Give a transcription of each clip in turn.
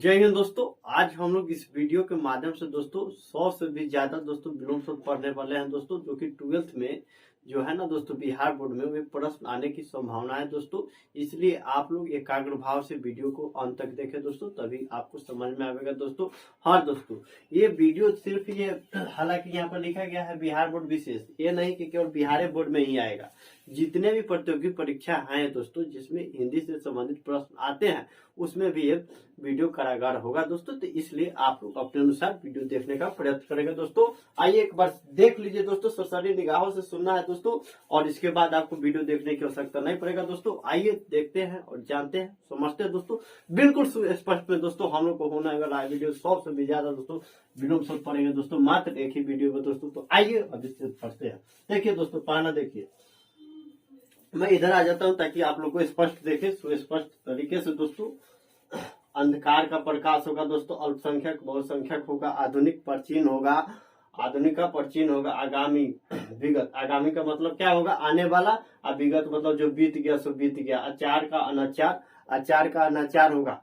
जय हिंद दोस्तों। आज हम लोग इस वीडियो के माध्यम से दोस्तों 100 से भी ज्यादा दोस्तों विलोम सूत्र पढ़ने वाले हैं दोस्तों, जो कि 12th में जो है ना दोस्तों बिहार बोर्ड में वे प्रश्न आने की संभावना है दोस्तों। इसलिए आप लोग एकाग्र भाव से वीडियो को अंत तक देखें दोस्तों, तभी आपको समझ में आएगा दोस्तों। हाँ दोस्तों, ये वीडियो सिर्फ ये हालांकि यहाँ पर लिखा गया है बिहार बोर्ड विशेष, ये नहीं कि केवल बिहार बोर्ड में ही आएगा। जितने भी प्रतियोगी परीक्षा हैं दोस्तों जिसमें हिंदी से संबंधित प्रश्न आते हैं उसमें भी एक वीडियो कारागार होगा दोस्तों। तो इसलिए आप लोग अपने अनुसार वीडियो देखने का प्रयत्न करेंगे दोस्तों। आइए एक बार देख लीजिए दोस्तों, सरसरी निगाहों से सुनना है दोस्तों, और इसके बाद आपको वीडियो देखने की आवश्यकता नहीं पड़ेगा दोस्तों। आइए देखते हैं और जानते हैं, समझते हैं दोस्तों। बिल्कुल स्पष्ट में दोस्तों हम लोग को होना है वीडियो 100 से भी ज्यादा दोस्तों विलोम सूत्र पढ़ेंगे दोस्तों, मात्र एक ही वीडियो में दोस्तों। तो आइए अब इससे पढ़ते हैं। देखिए दोस्तों, पढ़ना देखिए, मैं इधर आ जाता हूं ताकि आप लोग को स्पष्ट देखे, सुस्पष्ट तरीके से दोस्तों। अंधकार का प्रकाश होगा दोस्तों, अल्पसंख्यक बहुसंख्यक होगा, आधुनिक प्राचीन होगा, आधुनिक का प्राचीन होगा, आगामी विगत, आगामी का मतलब क्या होगा आने वाला, और विगत मतलब जो बीत गया सो बीत गया, आचार का अनाचार, आचार का अनाचार होगा,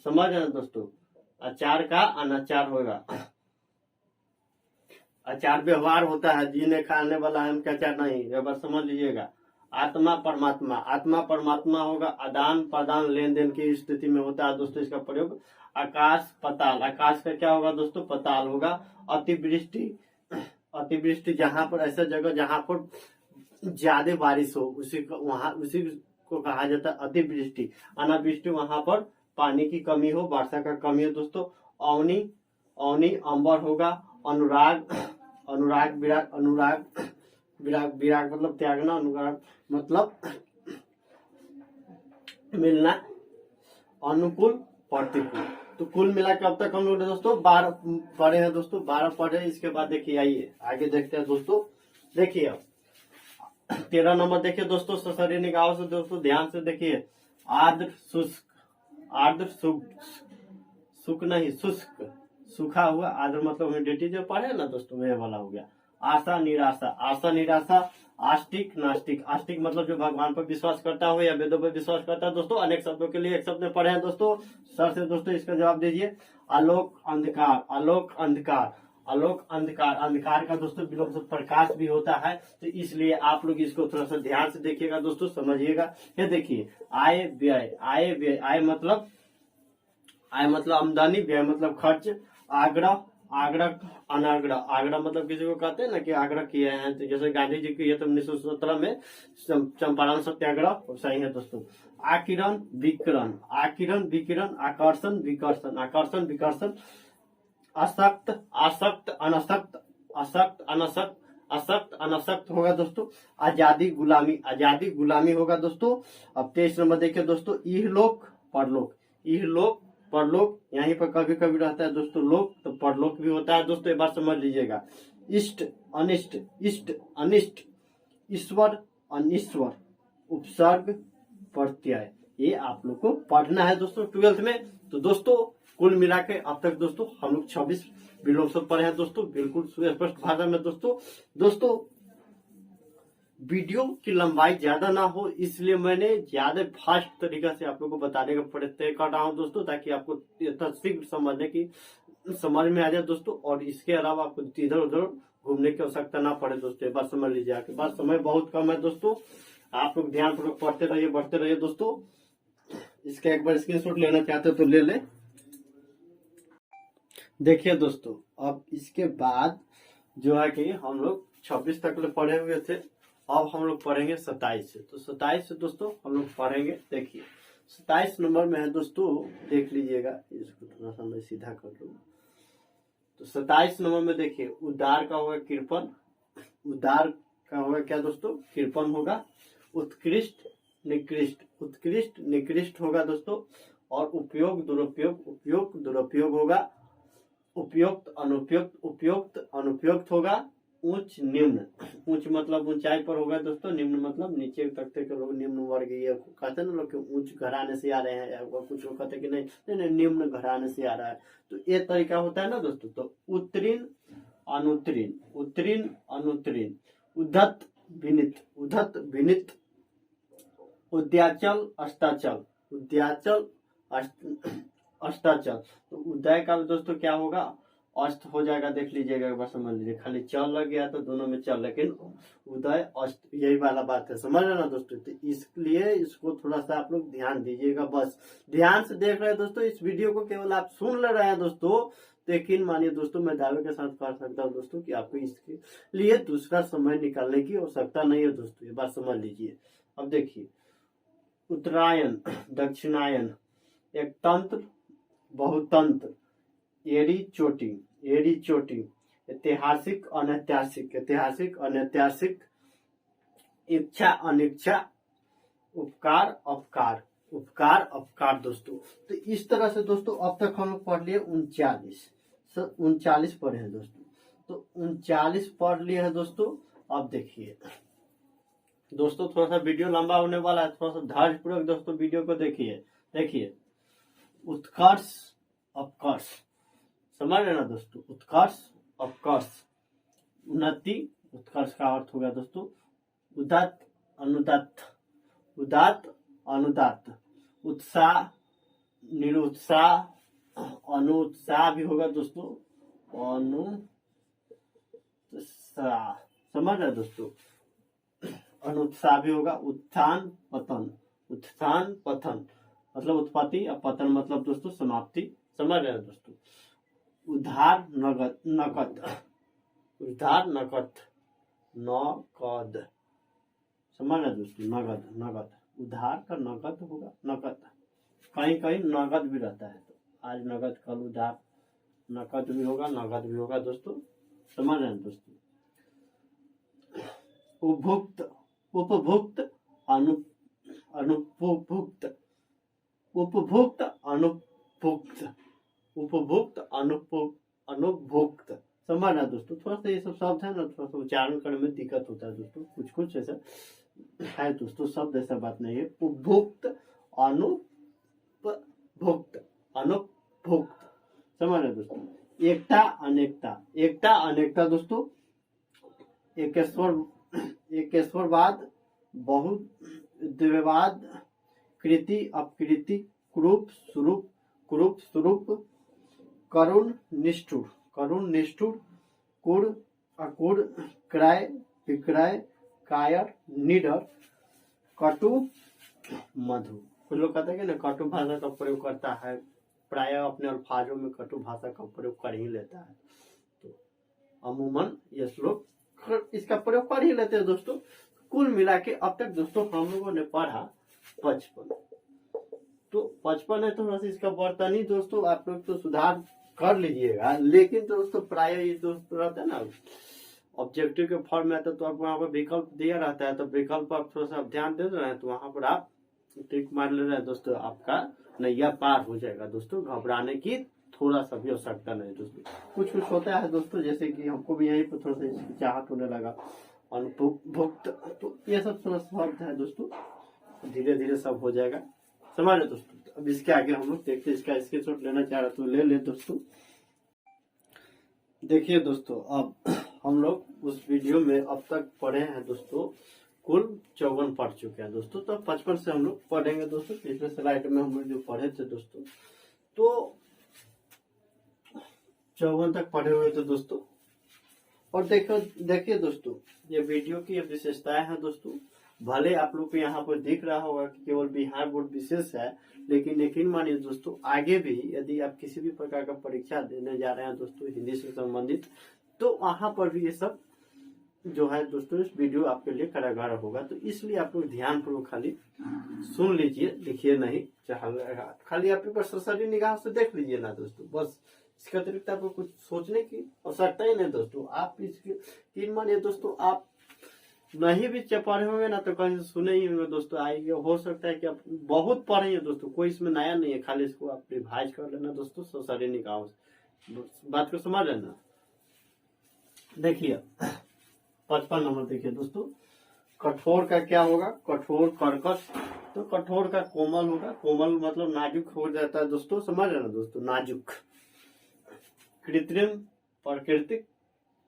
समझ रहे हैं दोस्तों, आचार का अनाचार होगा। आचार व्यवहार होता है, जीने खाने वाला हम क्या आचार नहीं, व्यवहार समझ लीजिएगा। आत्मा परमात्मा, आत्मा परमात्मा होगा, आदान प्रदान लेन देन की स्थिति में होता है दोस्तों इसका प्रयोग। आकाश पताल, आकाश का क्या होगा दोस्तों पताल होगा। अतिवृष्टि, अतिवृष्टि जहां पर ऐसा जगह जहां पर ज्यादा बारिश हो उसी को कहा जाता है अतिवृष्टि। अनावृष्टि वहां पर पानी की कमी हो, वर्षा का कमी हो दोस्तों। अवनी, अवनी अंबर होगा। अनुराग, अनुराग विराग, अनुराग विराग, विराग मतलब त्यागना, अनुराग मतलब मिलना। अनुकूल प्रतिकूल। तो कुल मिला के अब तक हम लोग दोस्तों 12 पढ़े हैं दोस्तों, 12 पढ़े। इसके बाद देखिए, आइए आगे देखते हैं दोस्तों। देखिए अब 13 नंबर देखिए दोस्तों, सरसरी निगाहों से दोस्तों ध्यान से देखिए। आर्द्र शुष्क, आर्द्र शुष्क नहीं शुष्क, सूखा हुआ। आर्द्र मतलब ह्यूमिडिटी जो पढ़े ना दोस्तों वह वाला हो गया। आशा निराशा, आशा निराशा। आस्तिक नास्तिक, आस्तिक मतलब जो भगवान पर विश्वास करता हो या वेदों पर विश्वास करता है दोस्तों। अनेक शब्दों के लिए एक शब्द में पढ़े हैं दोस्तों, सर से दोस्तों इसका जवाब दीजिए। आलोक अंधकार, आलोक अंधकार, आलोक अंधकार। अंधकार का दोस्तों विलोम से प्रकाश भी होता है, तो इसलिए आप लोग इसको थोड़ा सा ध्यान से देखिएगा दोस्तों, समझिएगा। ये देखिए आय व्यय, आय व्यय, आय मतलब आमदनी, व्यय मतलब खर्च। आग्रह, आग्रह अनाग्रह, आग्रह मतलब किसी को कहते हैं ना कि आग्रह किए हैं, तो जैसे गांधी जी किए थे 1917 में चंपारण सत्याग्रह, सही है दोस्तों। आकिरण विकिरण, आकिरण विकिरण। आकर्षण विकर्षण, आकर्षण विकर्षण। आसक्त, आसक्त अनासक्त, आसक्त अनासक्त, आसक्त अनासक्त होगा दोस्तों। आजादी गुलामी, आजादी गुलामी होगा दोस्तों। अब 23 नंबर देखिए दोस्तों, इहलोक परलोक, इहलोक परलोक। यहीं पर कभी कभी रहता है दोस्तों लोक, तो परलोक भी होता है दोस्तों, एक बार समझ लीजिएगा। इष्ट अनिष्ट, इष्ट अनिष्ट। ईश्वर अनिश्वर, उपसर्ग प्रत्यय। ये आप लोग को पढ़ना है दोस्तों 12th में। तो दोस्तों कुल मिला के अब तक दोस्तों हम लोग 26 विलोम सूत्र पढ़े हैं दोस्तों, बिल्कुल सुस्पष्ट भाषा में दोस्तों। वीडियो की लंबाई ज्यादा ना हो इसलिए मैंने ज्यादा फास्ट तरीका से आप लोग को बताने का प्रयत्न कर रहा हूं दोस्तों, ताकि आपको शीघ्र समझ में आ जाए दोस्तों। और इसके अलावा आपको इधर उधर घूमने की आवश्यकता ना पड़े दोस्तों, एक बार समझ लीजिए। आपके पास समय बहुत कम है दोस्तों, आप लोग ध्यान पूर्वक पढ़ते रहिए, बढ़ते रहिए दोस्तों। इसका एक बार स्क्रीनशॉट लेना चाहते हो तो ले ले। देखिए दोस्तों, अब इसके बाद जो है कि हम लोग 26 तक पढ़े हुए थे, अब हम लोग पढ़ेंगे 27 से। तो 27 से दोस्तों हम लोग पढ़ेंगे। देखिए 27 नंबर में है दोस्तों, देख लीजिएगा, इसको थोड़ा सा मैं सीधा कर लूँ। तो 27 नंबर में देखिए, उदार का होगा कृपण, उदार का होगा क्या दोस्तों कृपण होगा। उत्कृष्ट निकृष्ट, उत्कृष्ट निकृष्ट होगा दोस्तों। और उपयोग दुरुपयोग, उपयोग दुरुपयोग होगा। उपयुक्त अनुपयुक्त, उपयुक्त अनुपयुक्त होगा। उच्च निम्न, उच्च मतलब ऊंचाई पर होगा दोस्तों, निम्न मतलब नीचे तकते के लोग निम्न वर्ग, ये कहते हैं ना लोग उच्च घराने से आ रहे हैं, या कुछ लोग कहते हैं कि नहीं निम्न घराने से आ रहा है, तो ये तरीका होता है ना दोस्तों। तो उत्तीर्ण अनुत्तीर्ण, उत्तीर्ण अनुत्तीर्ण। उद्धत विनित, उद्धत विनित। उद्याचल अस्ताचल, उद्याचल अस्ताचल। तो उदय काल दोस्तों क्या होगा, अस्त हो जाएगा। देख लीजिएगा एक बार, समझ लीजिए, खाली चल लग गया तो दोनों में चल, लेकिन उदय अस्त यही वाला बात है, समझ रहे ना दोस्तों। तो इसलिए इसको थोड़ा सा आप लोग ध्यान दीजिएगा, बस ध्यान से देख रहे हैं दोस्तों। इस वीडियो को केवल आप सुन ले रहे हैं दोस्तों, लेकिन मानिए दोस्तों, मैं दावे के साथ कह सकता हूँ दोस्तों कि आपको इसके लिए दूसरा समय निकालने की आवश्यकता नहीं है दोस्तों, ये बात समझ लीजिए। अब देखिए, उत्तरायण, दक्षिणायन, एक तंत्र, बहुतंत्र, एड़ी चोटी, एड़ी चोटी, ऐतिहासिक अनैतिहासिक, ऐतिहासिक अनैतिहासिक, इच्छा अनिच्छा, उपकार अपकार, उपकार अपकार दोस्तों। तो इस तरह से दोस्तों अब तक हम लोग पढ़ लिए 39 पढ़े हैं दोस्तों। तो 39 पढ़ लिए हैं दोस्तों। अब देखिए दोस्तों, थोड़ा सा वीडियो लंबा होने वाला है, थोड़ा सा धैर्य पूर्वक दोस्तों वीडियो को देखिए। देखिए, उत्कर्ष अपकर्ष, समझ रहे ना दोस्तों, उत्कर्ष अपकर्ष, उन्नति, उत्कर्ष का अर्थ हो गया दोस्तों उदात्त अनुदात्त, उदात्त अनुदात्त, उत्साह निरुत्साह, अनुत्साह भी होगा दोस्तों, अनुत्साह, समझ रहे दोस्तों, अनुत्साह भी होगा। उत्थान पतन, उत्थान पतन मतलब उत्पत्ति, और पतन मतलब दोस्तों समाप्ति, समझ रहे हैं दोस्तों। उधार नगद, नकद, उधार नकद, नकद, समझ रहे दोस्तों, नगद, नगद, उधार का नगद होगा, नकद, कहीं कहीं नगद भी रहता है, तो आज नगद कल उधार, नकद भी होगा, नगद भी होगा दोस्तों, समझ रहे हैं दोस्तों। उपभुक्त, उपभुक्त, अनुपभुक्त, उपभुक्त अनुपभुक्त, उपभुक्त अनुपभुक्त, समझ रहा दोस्तों। थोड़ा सा ये सब शब्द है ना, थोड़ा सा उच्चारण करने में दिक्कत होता है दोस्तों, कुछ कुछ ऐसा है दोस्तों, शब्द ऐसा बात नहीं है। उपभुक्त अनुपभुक्त, अनुपभुक्त, समझ रहे दोस्तों। एकता अनेकता, एकता अनेकता दोस्तों, एकेश्वरवाद, बहुद्वैवाद, कृति अपकृति, कुरूप स्वरूप, कुरूप स्वरूप, करुण निष्ठुर, करुण निष्ठुर, कुर अकुर, क्रय विक्रय, कायर निडर, कटु मधु। कुछ लोग कहते हैं कि ना कटु भाषा का प्रयोग करता है, प्राय अपने अल्फाजों में कटु भाषा का प्रयोग कर ही लेता है। तो अमूमन ये श्लोक इसका प्रयोग कर ही लेते हैं दोस्तों। कुल मिला के अब तक दोस्तों हम लोगों ने पढ़ा 55। तो 55 है, थोड़ा सा इसका वर्तनी दोस्तों आप लोग तो सुधार कर लीजिएगा, लेकिन दोस्तों प्राय ये दोस्तों रहता है ना, ऑब्जेक्टिव के फॉर्म में आता है, तो आप वहाँ पर विकल्प दिया रहता है, तो विकल्प आप थोड़ा सा ध्यान दे रहे हैं, तो वहाँ पर आप टिक मार ले रहे हैं दोस्तों, आपका नैया पार हो जाएगा दोस्तों। घबराने की थोड़ा सा भी आवश्यकता नहीं दोस्तों। कुछ कुछ होता है दोस्तों, जैसे कि हमको भी यहीं पर थोड़ा सा हिचकिचाहट होने लगा, अनुपभुक्त, तो ये सब थोड़ा शब्द है दोस्तों, धीरे धीरे सब हो जाएगा, समझ रहे दोस्तों। अब इसके आगे हम लोग देखते हैं, इसका स्क्रीनशॉट लेना चाह रहे तो ले ले दोस्तों। देखिए दोस्तों, अब हम लोग उस वीडियो में अब तक पढ़े हैं दोस्तों, कुल 54 पढ़ चुके हैं दोस्तों। तो 55 से हम लोग पढ़ेंगे दोस्तों। पिछले स्लाइड में हम लोग जो पढ़े थे दोस्तों, तो 54 तक पढ़े हुए थे दोस्तों। और देखिए दोस्तों, ये वीडियो की विशेषताएं हैं दोस्तों। भले आप लोग को यहाँ पर दिख रहा होगा कि केवल बिहार बोर्ड विशेष है, लेकिन यकीन मानिए दोस्तों, आगे भी यदि आप किसी भी प्रकार का परीक्षा देने जा रहे हैं दोस्तों हिंदी से संबंधित, तो वहां पर भी ये सब जो है दोस्तों इस वीडियो आपके लिए कारागार होगा। तो इसलिए आप लोग ध्यान पूर्वक खाली सुन लीजिए, लिखिए नहीं, खाली आप एक सरसरी निगाह से देख लीजिए ना दोस्तों, बस। इसके अतिरिक्त आपको कुछ सोचने की आवश्यकता ही नहीं दोस्तों। आप इसके यकीन मानिए दोस्तों, आप नहीं भी पढ़े होंगे ना तो कहीं सुने ही होंगे दोस्तों। आइए, हो सकता है कि आप बहुत पढ़े हैं दोस्तों, कोई इसमें नया नहीं है, खाली इसको आप रिवाइज कर लेना दोस्तों, सरसरी निगाह से बात को समझ लेना। देखिए 55 नंबर देखिए दोस्तों, कठोर का क्या होगा, कठोर कर्कश, तो कठोर का कोमल होगा, कोमल मतलब नाजुक हो जाता है दोस्तों, समझ रहे ना दोस्तों, नाजुक। कृत्रिम, प्राकृतिक,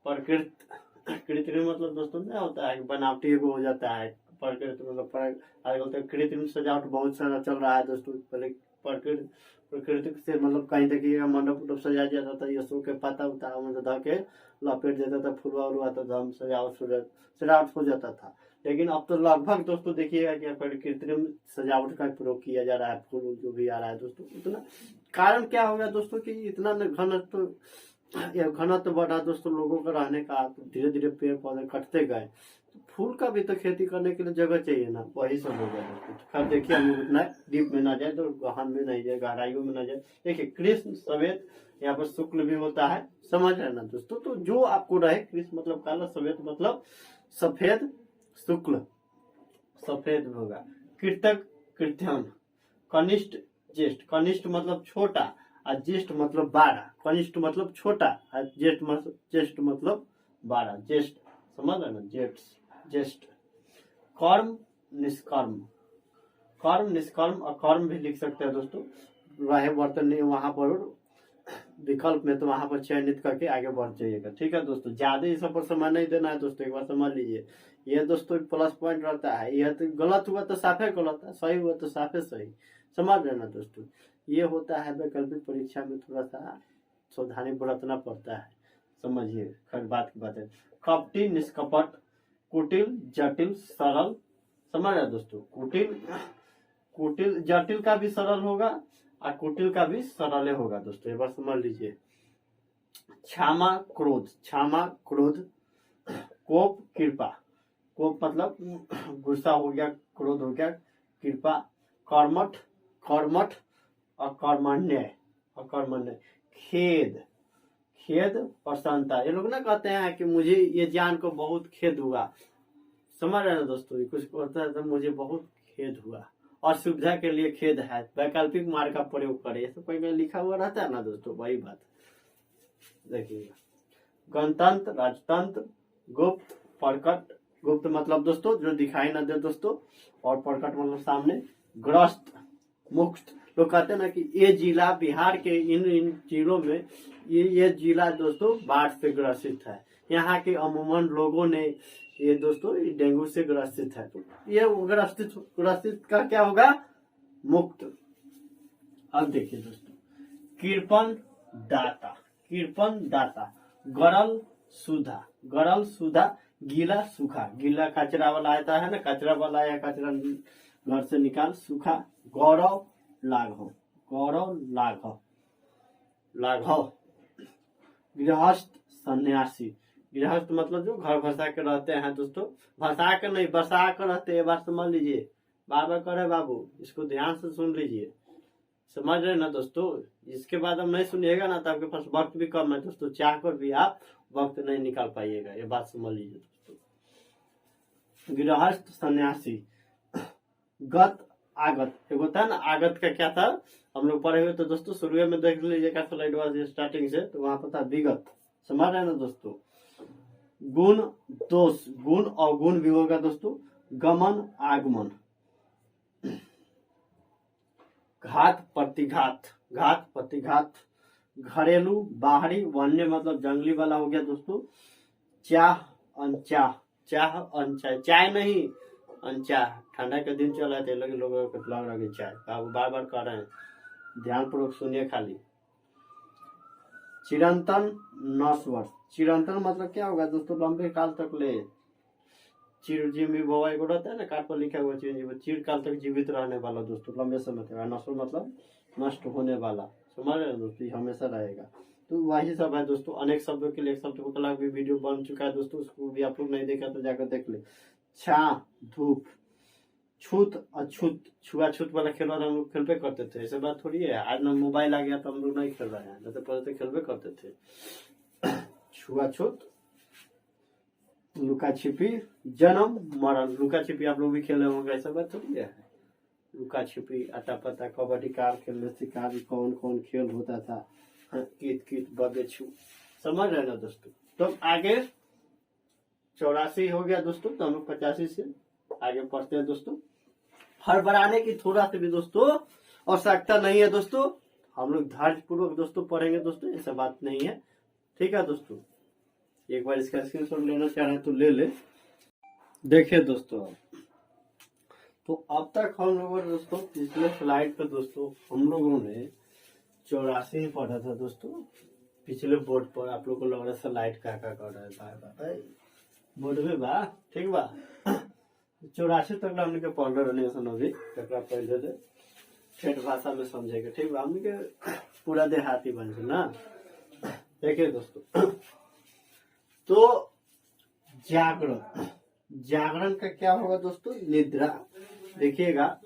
प्रकृत, कृत्रिम मतलब दोस्तों क्या होता है, बनावटी हो जाता है। प्रकृति मतलब आजकल तो कृत्रिम सजावट बहुत सारा चल रहा है दोस्तों। प्रकृति से मतलब कहीं देखिएगा मंडप उडप सजाया जाता था, यशो के पता उता मतलब धा के लपेट देता था, फुलवा उलवा था, हम सजावट हो जाता था। लेकिन अब तो लगभग दोस्तों देखिएगा कि पर कृत्रिम सजावट का प्रयोग किया जा रहा है, फूल जो भी आ रहा है दोस्तों। इतना कारण क्या हो गया दोस्तों कि इतना घनत्व बढ़ा दोस्तों लोगों का रहने का, धीरे धीरे पेड़ पौधे कटते गए, तो फूल का भी तो खेती करने के लिए जगह चाहिए ना, वही सब हो गया दोस्तों। खैर देखिए हम उतना डीप में ना जाए, तो गहन में नहीं जाए, गहराइयों में ना जाए। देखिए कृष्ण श्वेत, यहाँ पर शुक्ल भी होता है, समझ रहे ना दोस्तों। तो जो आपको रहे, कृष्ण मतलब काला, श्वेत मतलब सफेद, शुक्ल सफेद होगा, कृतक कृत्यन, कनिष्ठ ज्येष्ठ, कनिष्ठ मतलब छोटा और ज्येष्ठ मतलब 12, कनिष्ठ मतलब छोटा और ज्येष्ठ मतलब 12, ज्येष्ठ समझ रहे ना, ज्येष्ठ। कर्म निष्कर्म, कर्म निष्कर्म और कर्म भी लिख सकते हैं दोस्तों, रहे बर्तन वहां पर विकल्प में, तो वहां पर चयनित करके आगे बढ़ जाइएगा। ठीक है दोस्तों, ज्यादा इस पर समय नहीं देना है दोस्तों, एक बार समझ लीजिए। ये दोस्तों प्लस पॉइंट रहता है, यह तो गलत हुआ तो साफे गलत है, सही हुआ तो साफे सही, समझ रहे ना दोस्तों। ये होता है वैकल्पिक परीक्षा में थोड़ा सा सावधानी बरतना पड़ता है, समझिए। खैर बात की बात है। कपटी निष्कपट, कुटिल जटिल सरल, समझ रहे दोस्तों। कुटिल जटिल का भी सरल होगा और कुटिल का भी सरल होगा दोस्तों, एक बार समझ लीजिए। क्षमा क्रोध, कोप कृपा, कोप मतलब गुस्सा हो गया, क्रोध हो गया, कृपा कर्मठ अकर्मण्य, खेद प्रसन्नता। ये लोग ना कहते हैं कि मुझे ये जान को बहुत खेद हुआ, समझ रहे हैं दोस्तों। कुछ होता है तो मुझे बहुत खेद हुआ, और सुविधा के लिए खेद है, वैकल्पिक मार्ग का प्रयोग करें, ये सब कोई में लिखा हुआ रहता है ना दोस्तों, वही बात देखिएगा। गणतंत्र राजतंत्र, गुप्त प्रकट, गुप्त मतलब दोस्तों जो दिखाई ना दे दोस्तों, और प्रकट मतलब सामने, ग्रस्त मुक्त। लोग कहते हैं ना कि ये जिला बिहार के इन जिलों में ये जिला दोस्तों बाढ़ से ग्रसित है, यहाँ के अमूमन लोगों ने ये दोस्तों डेंगू से ग्रसित है, तो ये ग्रसित का क्या होगा, मुक्त। अब देखिए दोस्तों, कृपण दाता, गरल सुधा, गीला सूखा, गीला कचरा वाला आता है ना, कचरा वाला या कचरा घर से निकाल, सूखा। गौरव लाघव, गृहस्थ सन्यासी, गृहस्थ मतलब जो घर भसा के रहते हैं दोस्तों, भसा के नहीं बसा कर रहते हैं, बात समझ लीजिए। बाबा करे बाबू, इसको ध्यान से सुन लीजिए, समझ रहे ना दोस्तों। इसके बाद हम नहीं सुनिएगा ना तो आपके पास वक्त भी कम है दोस्तों, चाह कर भी आप वक्त नहीं निकाल पाइएगा, ये बात समझ लीजिए दोस्तों। गृहस्थ सन्यासी, गत आगत, एक होता है ना, आगत का क्या था हम लोग पढ़े हुए तो दोस्तों, शुरू में देख लीजिएगा स्लाइड वाज स्टार्टिंग से, तो वहां पर था विगत, समझ रहे ना दोस्तों। गुण दोष, गुण और गुण भी होगा दोस्तों, गमन आगमन। घात प्रतिघात, घरेलू बाहरी, वन्य मतलब जंगली वाला हो गया दोस्तों। चाह अनचाह, चाय नहीं अनचाह, ठंडा के दिन चल रहे थे, लोगों को लग रहा है चाय, आप बार बार कह रहे हैं, ध्यान पूर्वक सुनिए खाली। चिरंतन नश्वर, चिरंतन मतलब क्या होगा दोस्तों, लंबे काल तक ले, चिरजीवी भवा एक रहता है ना, कार्ड पर लिखा हुआ चिर काल तक जीवित रहने वाला दोस्तों, लंबे समय तक। नश्वर मतलब नष्ट होने वाला, समझ रहे हैं दोस्तों, हमेशा रहेगा। तो वही सब है दोस्तों, अनेक शब्दों के लिए एक शब्द को कला भी वीडियो बन चुका है दोस्तों, उसको भी आप लोग नहीं देखा तो जाकर देख ले। छा धूप, छूत अछूत, छुआछूत वाला खेल हम लोग खेलबे करते थे, ऐसे बात थोड़ी है। आज ना मोबाइल आ गया तो हम लोग नहीं खेल रहे हैं, तो पहले तो खेलबे करते थे। छुआछूत, लुका छिपी, जन्म मरण, लुका छिपी आप लोग भी खेले होंगे, ऐसा बात थोड़ी है। लुका छिपी, अटा पता, कबड्डी, कार खेलने, शिकार, कौन कौन खेल होता था, कीट बगेछू, समझ रहे ना दोस्तों। तो आगे 84 हो गया दोस्तों, तो हम लोग 85 से आगे पढ़ते हैं दोस्तों। हड़बड़ाने की थोड़ा सा भी दोस्तों आवश्यकता नहीं है दोस्तों, हम लोग धैर्य पूर्वक दोस्तों पढ़ेंगे दोस्तों, ऐसा बात नहीं है, ठीक है दोस्तों। एक बार इसका स्क्रीनशॉट लेना चाह रहे हैं तो ले ले। देखिए दोस्तों, तो अब तक हम लोगों ने दोस्तों पिछले स्लाइड पे दोस्तों हम लोगों ने 84 ही पढ़ा था दोस्तों पिछले बोर्ड पर। आप लोग को लग रहा है लाइट का कर रहा है बोर्ड में बा ठीक बा। 84 तक हमने के पढ़ रहे सन अभी तक पहले से ठेठ भाषा में समझेगा ठीक बा। हमने के पूरा देहाती बन ना। देखिए दोस्तों तो जागरण, जागरण का क्या होगा दोस्तों? निद्रा। देखिएगा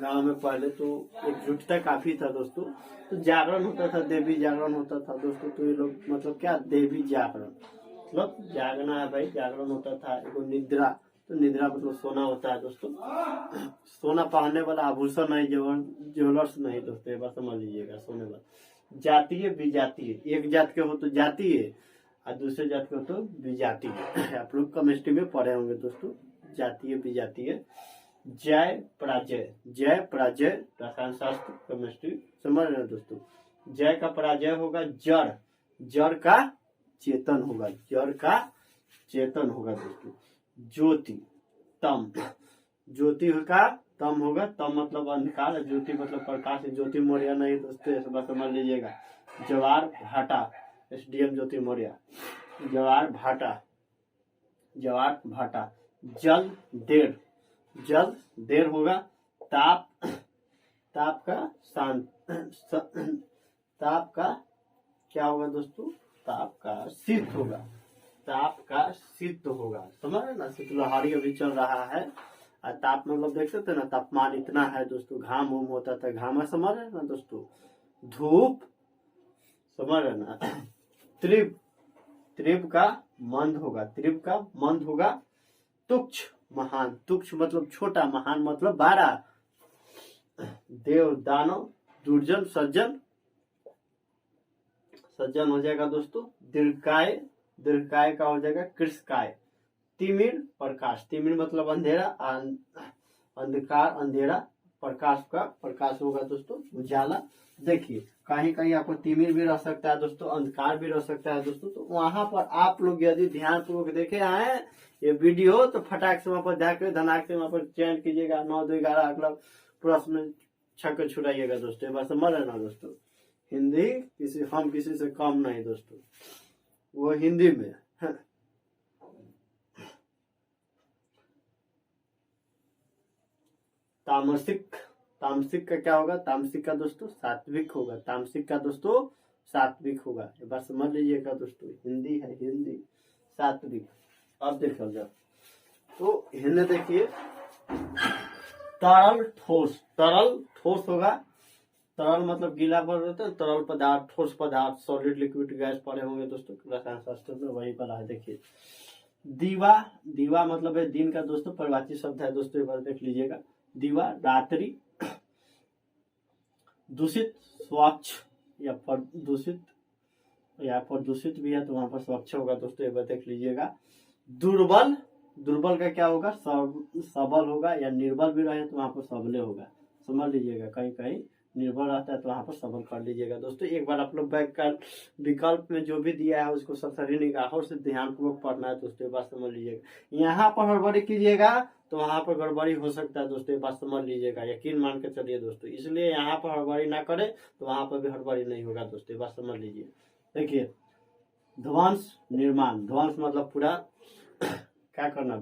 गांव में पहले तो एकजुटता काफी था दोस्तों, तो जागरण होता था, देवी जागरण होता था दोस्तों। तो ये लोग मतलब क्या देवी जागरण मतलब जागना है भाई, जागरण होता था। एगो निद्रा, तो निद्रा मतलब सोना होता है दोस्तों। सोना पहनने वाला आभूषण नहीं, ज्वेलर्स नहीं दोस्तों, एक बार समझ लीजिएगा। सोने वाला जातीय विजातीय, एक जात के हो तो जातीय और दूसरे जात के हो तो विजातीय। आप लोग केमिस्ट्री में पढ़े होंगे दोस्तों, जातीय विजातीय। जय पराजय, जय पराजय रसायन शास्त्र केमिस्ट्री समझ रहे हैं दोस्तों। जय का पराजय होगा जड़, जड़ का चेतन होगा, जड़ का चेतन होगा दोस्तों। ज्योति तम, ज्योति का तम होगा, तम मतलब अंधकार, ज्योति मतलब प्रकाश। ज्योति मौर्य नहीं दोस्तों, इस बात समझ लीजिएगा। जवार भाटा, एसडीएम ज्योति मौर्य। जवार भाटा, जवार भाटा। जल देर, जल देर होगा। ताप, ताप का शांत, ताप का क्या होगा दोस्तों? ताप का शीत होगा, ताप का शीत होगा। समझ रहे ना, शीतलहरी अभी चल रहा है। और ताप मतलब देख सकते ना, तापमान इतना है दोस्तों। घाम उम होता था, घामा समझ रहे ना दोस्तों। धूप समझ रहे ना। त्रिप, त्रिप का मंद होगा, त्रिप का मंद होगा। तुक्ष महान, तुक्ष मतलब छोटा, महान मतलब बड़ा। देव दानव दुर्जन सज्जन, सज्जन हो जाएगा दोस्तों। दीर्घकाय, दीर्घकाय का हो जाएगा कृषकाय। तिमिर प्रकाश, तिमिर मतलब अंधेरा, अंधकार अंधेरा। प्रकाश का प्रकाश होगा दोस्तों उजाला। देखिए कहीं कहीं आपको तिमिर भी रह सकता है दोस्तों, अंधकार भी रह सकता है दोस्तों। तो वहां पर आप लोग यदि ध्यान पूर्वक देखे आए ये वीडियो तो फटाक से वहां पर जाकर धनाक से वहां पर चयन कीजिएगा। 9, 2, 11 अगला प्रश्न छक्के छुड़ाइएगा दोस्तों। एक बार समझ रहे ना दोस्तों, हिंदी किसी हम किसी से कम नहीं दोस्तों, वो हिंदी में। तामसिक, तामसिक का क्या होगा? तामसिक का दोस्तों सात्विक होगा, तामसिक का दोस्तों सात्विक होगा। एक बार समझ लीजिएगा दोस्तों, हिंदी है हिंदी सात्विक। अब देखो जब तो हिंदी देखिए। तरल ठोस, तरल ठोस होगा। तरल मतलब गीला पर होता है, तरल पदार्थ, ठोस पदार्थ, सॉलिड लिक्विड गैस पढ़े होंगे दोस्तों रसायन शास्त्र में, वही पढ़ा है। देखिए दीवा, दीवा मतलब है दिन का दोस्तों, परिभाषित शब्द है दोस्तों, एक बार देख लीजिएगा। दीवा रात्रि। दूषित स्वच्छ या प्रदूषित, या प्रदूषित भी है तो वहां पर स्वच्छ होगा दोस्तों, एक बार देख लीजिएगा। दुर्बल, दुर्बल का क्या होगा? सबल होगा, या निर्बल भी रहे तो वहां पर सबले होगा। समझ लीजिएगा, कहीं कहीं निर्भर रहता है तो वहां पर सबल कर लीजिएगा दोस्तों। एक बार आप लोग विकल्प में जो भी दिया है उसको सरसरी निगाहों से ध्यानपूर्वक पढ़ना है दोस्तों, एक बार समझ लीजिएगा। यहाँ पर हड़बड़ी कीजिएगा तो वहां पर गड़बड़ी हो सकता है दोस्तों, एक बात समझ लीजिएगा, यकीन मान के चलिए दोस्तों। इसलिए यहाँ पर हड़बड़ी ना करे तो वहां पर भी हड़बड़ी नहीं होगा दोस्तों, एक बात समझ लीजिए। देखिए ध्वंस निर्माण, ध्वंस मतलब पूरा क्या करना,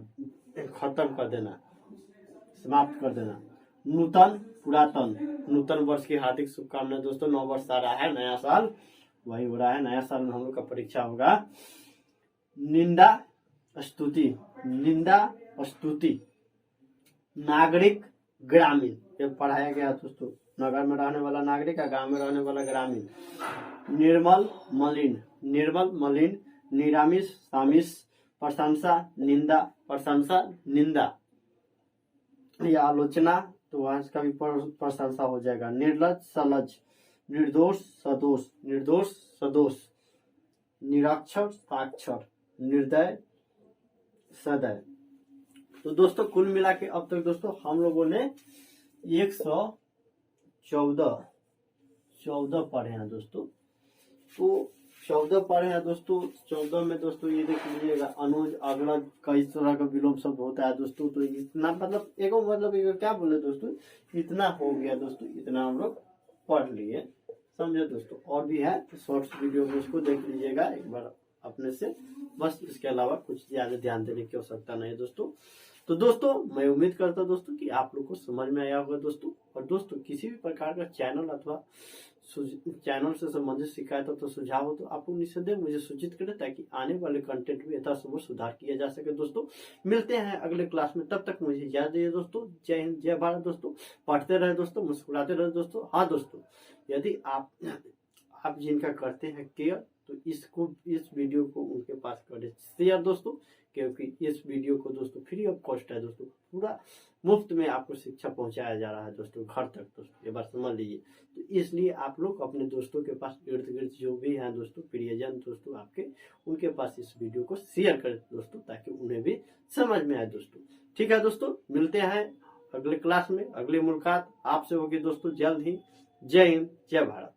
खत्म कर देना, समाप्त कर देना। नूतन पुरातन, नूतन वर्ष की हार्दिक शुभकामनाएं दोस्तों। 9 वर्ष आ रहा है, नया साल वही हो रहा है, नया साल में हम लोग का परीक्षा होगा। निंदा स्तुति, निंदा स्तुति। नागरिक ग्रामीण, ये पढ़ाया गया दोस्तों। नगर में रहने वाला नागरिक, गांव में रहने वाला ग्रामीण। निर्मल मलिन, निर्मल मलिन। निरामिष सामिष। प्रशंसा निंदा, प्रशंसा निंदा या आलोचना, तो वहां का भी प्रशंसा हो जाएगा। निर्लज सलज। निर्दोष सदोष, निर्दोष सदोष। निरक्षर साक्षर। निर्दय सदय। तो दोस्तों कुल मिला के अब तक दोस्तों हम लोगों ने 114 पढ़े हैं दोस्तों। तो 14 पढ़े हैं दोस्तों। 14 में दोस्तों ये देख लीजिएगा, अनुज अग्रज कई तरह का विलोम शब्द होता है दोस्तों। तो इतना मतलब क्या बोले दोस्तों, इतना हो गया दोस्तों, इतना हम लोग पढ़ लिए। समझे दोस्तों। और भी है तो शॉर्ट्स वीडियो में उसको देख लीजिएगा एक बार अपने से, बस इसके अलावा कुछ ज्यादा ध्यान देने की आवश्यकता नहीं है दोस्तों। तो दोस्तों मैं उम्मीद करता हूं दोस्तों कि आप लोग को समझ में आया होगा दोस्तों। और दोस्तों किसी भी प्रकार का चैनल अथवा चैनल से संबंधित शिकायत हो तो सुझाव हो तो आप लोग निसंदेह मुझे सूचित करें, ताकि आने वाले कंटेंट में यथासंभव सुधार किया जा सके दोस्तों। मिलते हैं अगले क्लास में, तब तक मुझे इजाजत दीजिए दोस्तों। जय हिंद, जय भारत दोस्तों। पढ़ते रहे दोस्तों, मुस्कुराते रहे दोस्तों। हाँ दोस्तों, यदि आप जिनका करते हैं केयर तो इस वीडियो को उनके पास करें शेयर दोस्तों, क्योंकि इस वीडियो को दोस्तों फ्री ऑफ कॉस्ट है दोस्तों, पूरा मुफ्त में आपको शिक्षा पहुंचाया जा रहा है दोस्तों घर तक दोस्तों, ये बात समझ लीजिए। तो इसलिए आप लोग अपने दोस्तों के पास इर्द गिर्द जो भी हैं दोस्तों प्रियजन दोस्तों आपके, उनके पास इस वीडियो को शेयर करें दोस्तों, ताकि उन्हें भी समझ में आए दोस्तों। ठीक है दोस्तों, मिलते हैं अगले क्लास में, अगली मुलाकात आपसे होगी दोस्तों जल्द ही। जय हिंद, जय भारत।